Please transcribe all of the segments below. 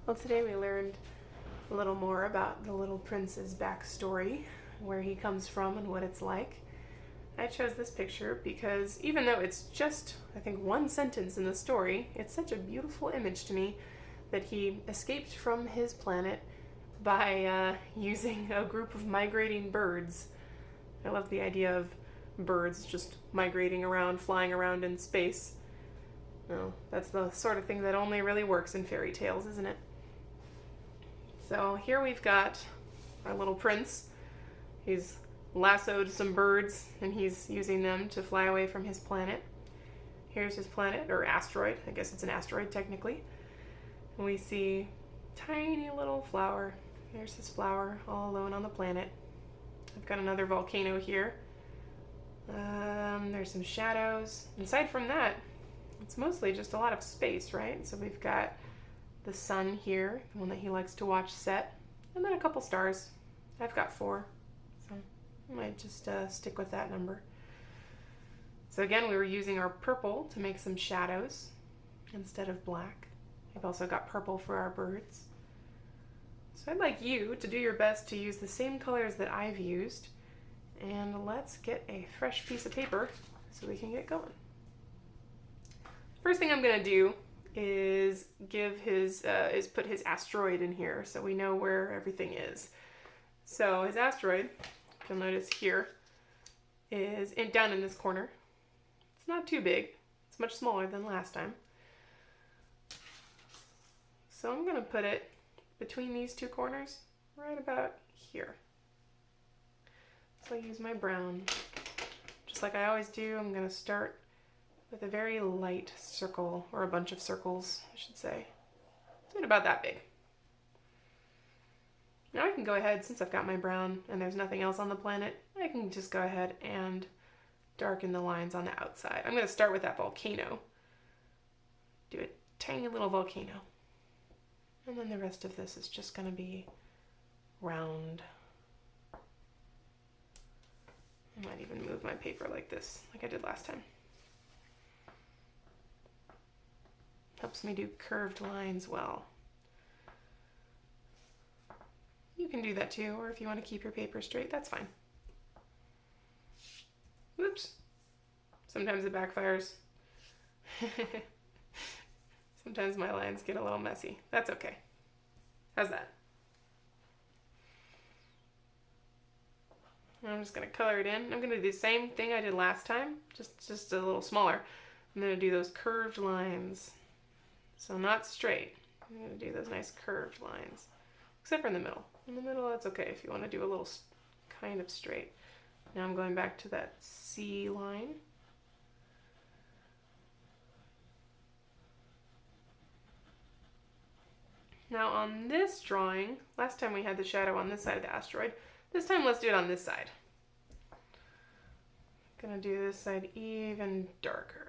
Well, today we learned a little more about the little prince's backstory, where he comes from and what it's like. I chose this picture because even though it's just, I think, one sentence in the story, it's such a beautiful image to me that he escaped from his planet by using a group of migrating birds. I love the idea of birds just migrating around, flying around in space. Well, that's the sort of thing that only really works in fairy tales, isn't it? So here we've got our little prince. He's lassoed some birds and he's using them to fly away from his planet. Here's his planet, or asteroid. I guess it's an asteroid technically. And we see tiny little flower. Here's his flower all alone on the planet. I've got another volcano here. There's some shadows. Aside from that, it's mostly just a lot of space, right? So we've got the sun here, the one that he likes to watch set, and then a couple stars. I've got 4, so I might just stick with that number. So again, we were using our purple to make some shadows instead of black. I've also got purple for our birds. So I'd like you to do your best to use the same colors that I've used, and let's get a fresh piece of paper so we can get going. First thing I'm going to do is put his asteroid in here so we know where everything is. So his asteroid, if you'll notice here, is down in this corner. It's not too big. It's much smaller than last time. So I'm going to put it between these two corners, right about here. So I use my brown. Just like I always do, I'm going to start with a very light circle, or a bunch of circles, I should say. It's about that big. Now I can go ahead, since I've got my brown and there's nothing else on the planet, I can just go ahead and darken the lines on the outside. I'm going to start with that volcano. Do a tiny little volcano. And then the rest of this is just going to be round. I might even move my paper like this, like I did last time. Helps me do curved lines well. You can do that too, or if you want to keep your paper straight, that's fine. Whoops. Sometimes it backfires. Sometimes my lines get a little messy. That's okay. How's that? I'm just going to color it in. I'm going to do the same thing I did last time, just a little smaller. I'm going to do those curved lines. So not straight. I'm going to do those nice curved lines. Except for in the middle. In the middle, that's okay if you want to do a little kind of straight. Now I'm going back to that C line. Now on this drawing, last time we had the shadow on this side of the asteroid. This time let's do it on this side. I'm going to do this side even darker.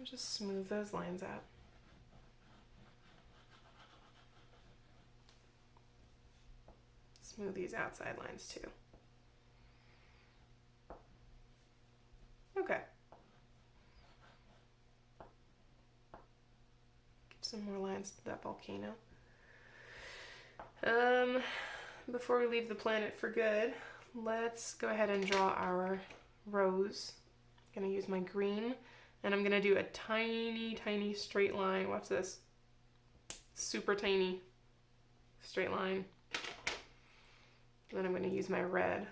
Just smooth those lines out. Smooth these outside lines too. Okay. Give some more lines to that volcano. Before we leave the planet for good, let's go ahead and draw our rose. I'm going to use my green. And I'm going to do a tiny, tiny straight line. Watch this. Super tiny straight line. Then I'm going to use my red.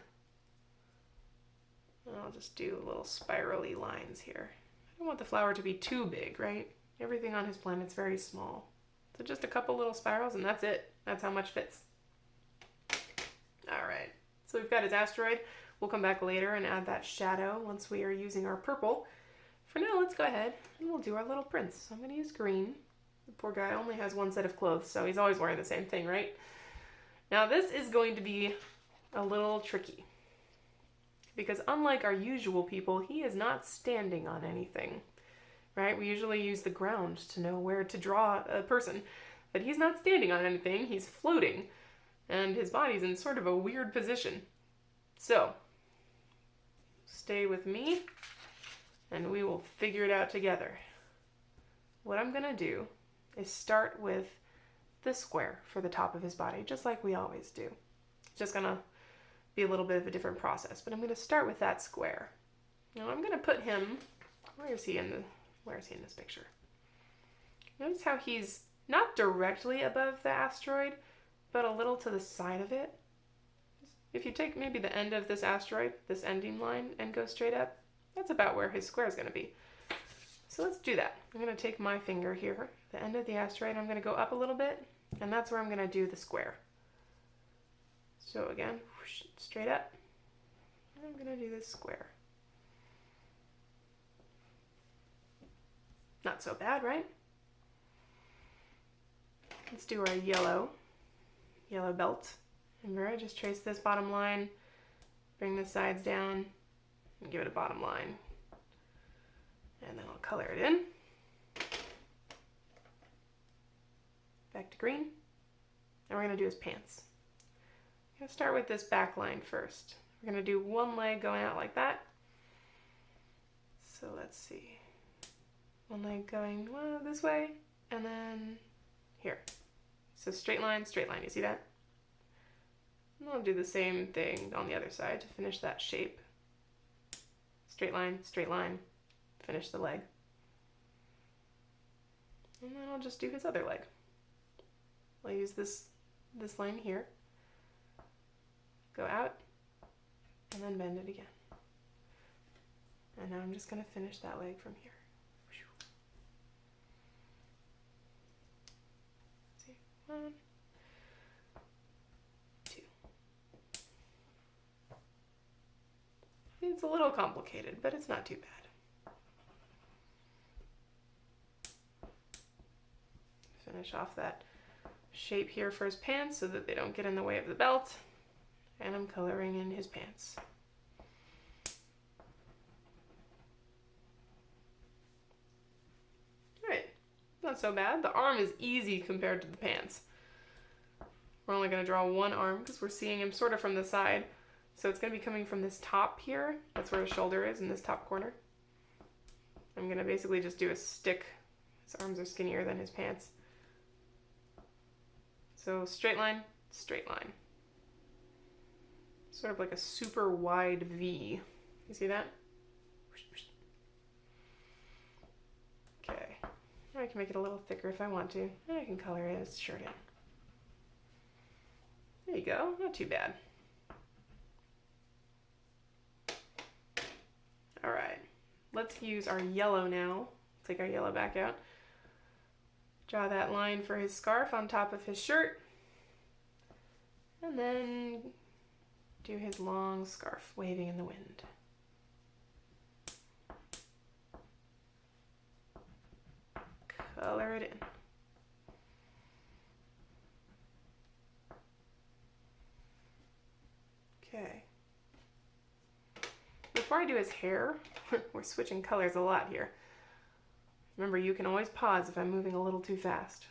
And I'll just do little spirally lines here. I don't want the flower to be too big, right? Everything on his planet's very small. So just a couple little spirals and that's it. That's how much fits. All right. So we've got his asteroid. We'll come back later and add that shadow once we are using our purple. For now, let's go ahead and we'll do our little prince. So I'm going to use green. The poor guy only has one set of clothes, so he's always wearing the same thing, right? Now this is going to be a little tricky. Because unlike our usual people, he is not standing on anything, right? We usually use the ground to know where to draw a person, but he's not standing on anything, he's floating. And his body's in sort of a weird position. So, stay with me and we will figure it out together. What I'm gonna do is start with the square for the top of his body, just like we always do. It's just gonna be a little bit of a different process, but I'm gonna start with that square. Now I'm gonna put him, where is he in this picture? Notice how he's not directly above the asteroid, but a little to the side of it. If you take maybe the end of this asteroid, this ending line, and go straight up, that's about where his square is going to be. So let's do that. I'm going to take my finger here, the end of the asteroid, I'm going to go up a little bit, and that's where I'm going to do the square. So again, whoosh, straight up, and I'm going to do this square. Not so bad, right? Let's do our yellow belt. Remember, I just trace this bottom line, bring the sides down, and give it a bottom line. And then I'll color it in. Back to green. And we're gonna do his pants. I'm gonna start with this back line first. We're gonna do one leg going out like that. So let's see. One leg going this way, and then here. So straight line, you see that? And I'll do the same thing on the other side to finish that shape. Straight line, finish the leg. And then I'll just do his other leg. I'll use this line here, go out, and then bend it again. And now I'm just gonna finish that leg from here. See, 1, 2. It's a little complicated, but it's not too bad. Finish off that shape here for his pants so that they don't get in the way of the belt. And I'm coloring in his pants. Alright, not so bad. The arm is easy compared to the pants. We're only going to draw one arm because we're seeing him sort of from the side. So it's going to be coming from this top here. That's where his shoulder is, in this top corner. I'm going to basically just do a stick. His arms are skinnier than his pants. So straight line, sort of like a super wide V. You see that? Okay, I can make it a little thicker if I want to. And I can color his shirt in. There you go, not too bad. All right, let's use our yellow now. Take our yellow back out. Draw that line for his scarf on top of his shirt. And then do his long scarf waving in the wind. Color it in. Okay. Before I do his hair, we're switching colors a lot here. Remember, you can always pause if I'm moving a little too fast.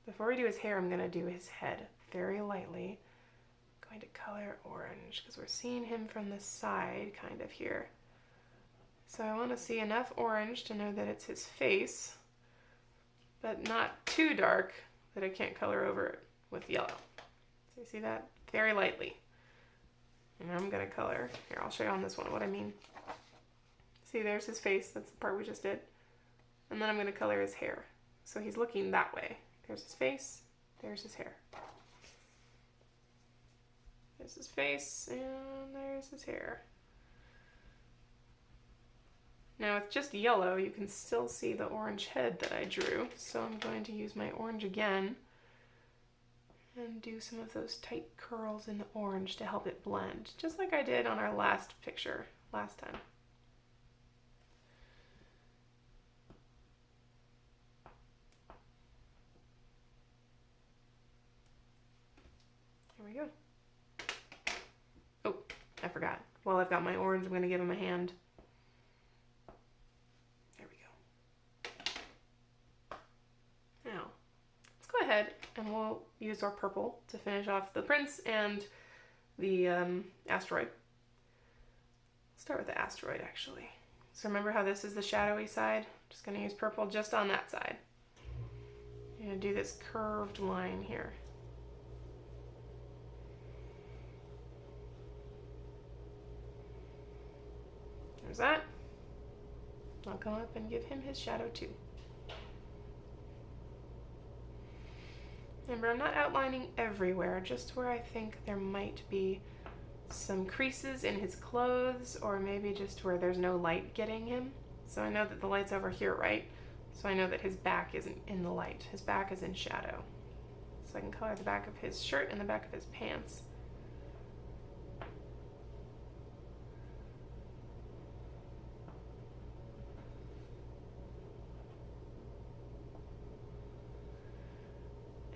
Before we do his hair, I'm going to do his head very lightly. I'm going to color orange because we're seeing him from the side kind of here. So I want to see enough orange to know that it's his face, but not too dark that I can't color over it with yellow. So you see that? Very lightly. And I'm going to color. Here, I'll show you on this one what I mean. See, there's his face. That's the part we just did. And then I'm going to color his hair. So he's looking that way. There's his face, there's his hair. There's his face, and there's his hair. Now with just yellow, you can still see the orange head that I drew. So I'm going to use my orange again and do some of those tight curls in the orange to help it blend, just like I did on our last picture last time. Here we go. Oh, I forgot. While I've got my orange, I'm going to give him a hand. There we go. Now, let's go ahead and we'll use our purple to finish off the prince and the asteroid. Start with the asteroid, actually. So remember how this is the shadowy side? Just going to use purple just on that side. I'm going to do this curved line here. There's that. I'll come up and give him his shadow too. Remember, I'm not outlining everywhere, just where I think there might be some creases in his clothes, or maybe just where there's no light getting him. So I know that the light's over here, right? So I know that his back isn't in the light. His back is in shadow. So I can color the back of his shirt and the back of his pants.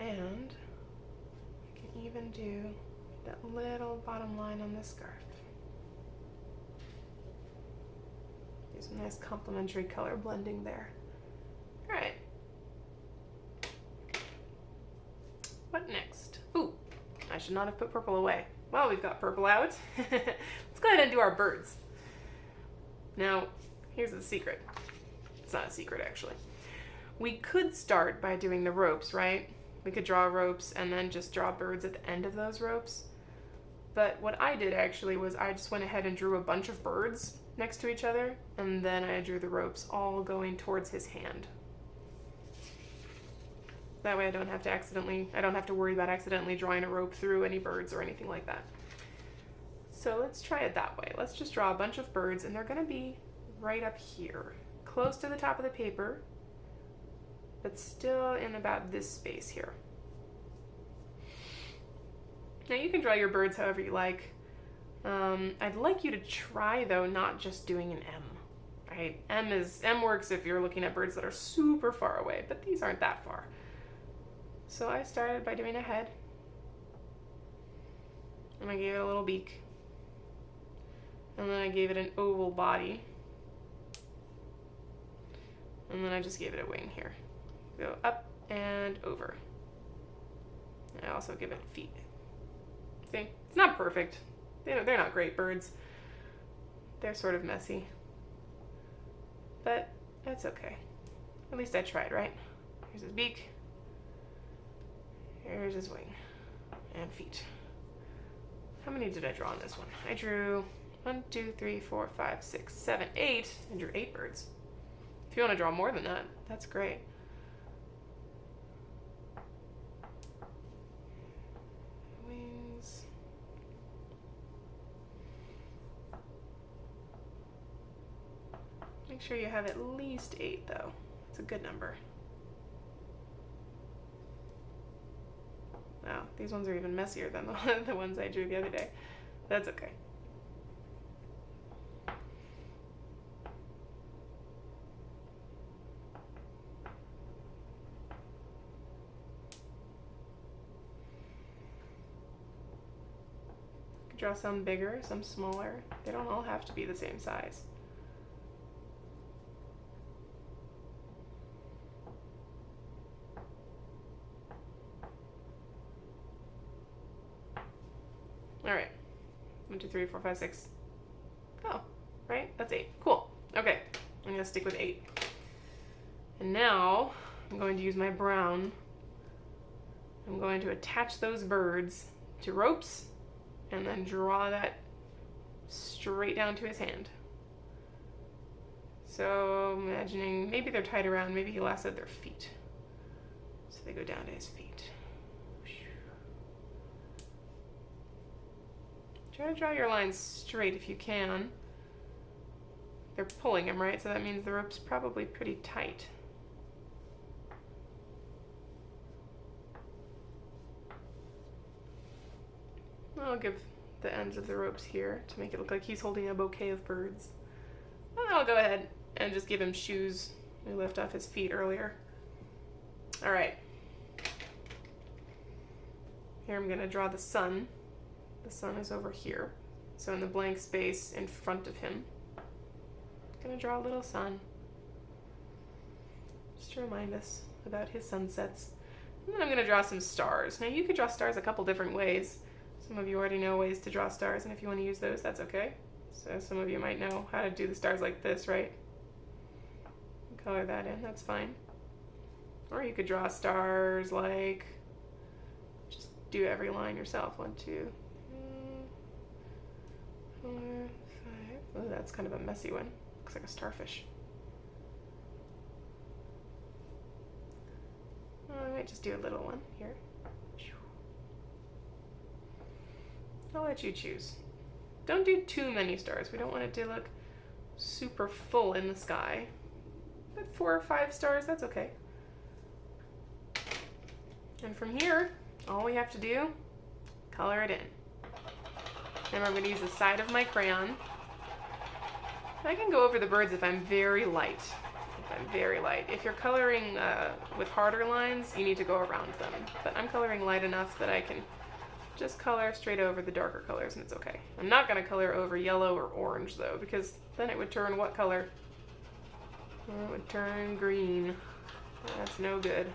And I can even do that little bottom line on this scarf. There's some nice complementary color blending there. All right. What next? Ooh, I should not have put purple away. Well, we've got purple out. Let's go ahead and do our birds. Now, here's the secret. It's not a secret, actually. We could start by doing the ropes, right? We could draw ropes and then just draw birds at the end of those ropes. But what I did actually was I just went ahead and drew a bunch of birds next to each other, and then I drew the ropes all going towards his hand. That way I don't have to worry about accidentally drawing a rope through any birds or anything like that. So let's try it that way. Let's just draw a bunch of birds, and they're gonna be right up here, close to the top of the paper, but still in about this space here. Now you can draw your birds however you like. I'd like you to try, though, not just doing an M, right? M works if you're looking at birds that are super far away, but these aren't that far. So I started by doing a head, and I gave it a little beak, and then I gave it an oval body, and then I just gave it a wing here. Go up and over. I also give it feet. See, it's not perfect. They're not great birds. They're sort of messy. But that's okay. At least I tried, right? Here's his beak. Here's his wing. And feet. How many did I draw on this one? I drew 1, 2, 3, 4, 5, 6, 7, 8. I drew 8 birds. If you want to draw more than that, that's great. Wings. Make sure you have at least 8, though. It's a good number. Wow, these ones are even messier than the ones I drew the other day. That's okay. Draw some bigger, some smaller. They don't all have to be the same size. All right, 1, 2, 3, 4, 5, 6. Oh, right, that's 8. Cool. Okay, I'm gonna stick with 8. And now I'm going to use my brown. I'm going to attach those birds to ropes and then draw that straight down to his hand. So imagining maybe they're tied around, maybe he lassoed their feet. So they go down to his feet. Try to draw your lines straight if you can. They're pulling him, right? So that means the rope's probably pretty tight. I'll give the ends of the ropes here to make it look like he's holding a bouquet of birds. And I'll go ahead and just give him shoes we lift off his feet earlier. All right. Here I'm gonna draw the sun. The sun is over here. So in the blank space in front of him, I'm gonna draw a little sun. Just to remind us about his sunsets. And then I'm gonna draw some stars. Now you could draw stars a couple different ways. Some of you already know ways to draw stars, and if you want to use those, that's okay. So some of you might know how to do the stars like this, right? Color that in, that's fine. Or you could draw stars like, just do every line yourself. 1, 2, 3, 4, 5. Oh, that's kind of a messy one. Looks like a starfish. I might just do a little one here. I'll let you choose. Don't do too many stars. We don't want it to look super full in the sky. But 4 or 5 stars, that's okay. And from here, all we have to do, color it in. And I'm going to use the side of my crayon. I can go over the birds if I'm very light. If you're coloring with harder lines, you need to go around them. But I'm coloring light enough that I can just color straight over the darker colors and it's okay. I'm not going to color over yellow or orange though, because then it would turn what color? It would turn green. That's no good.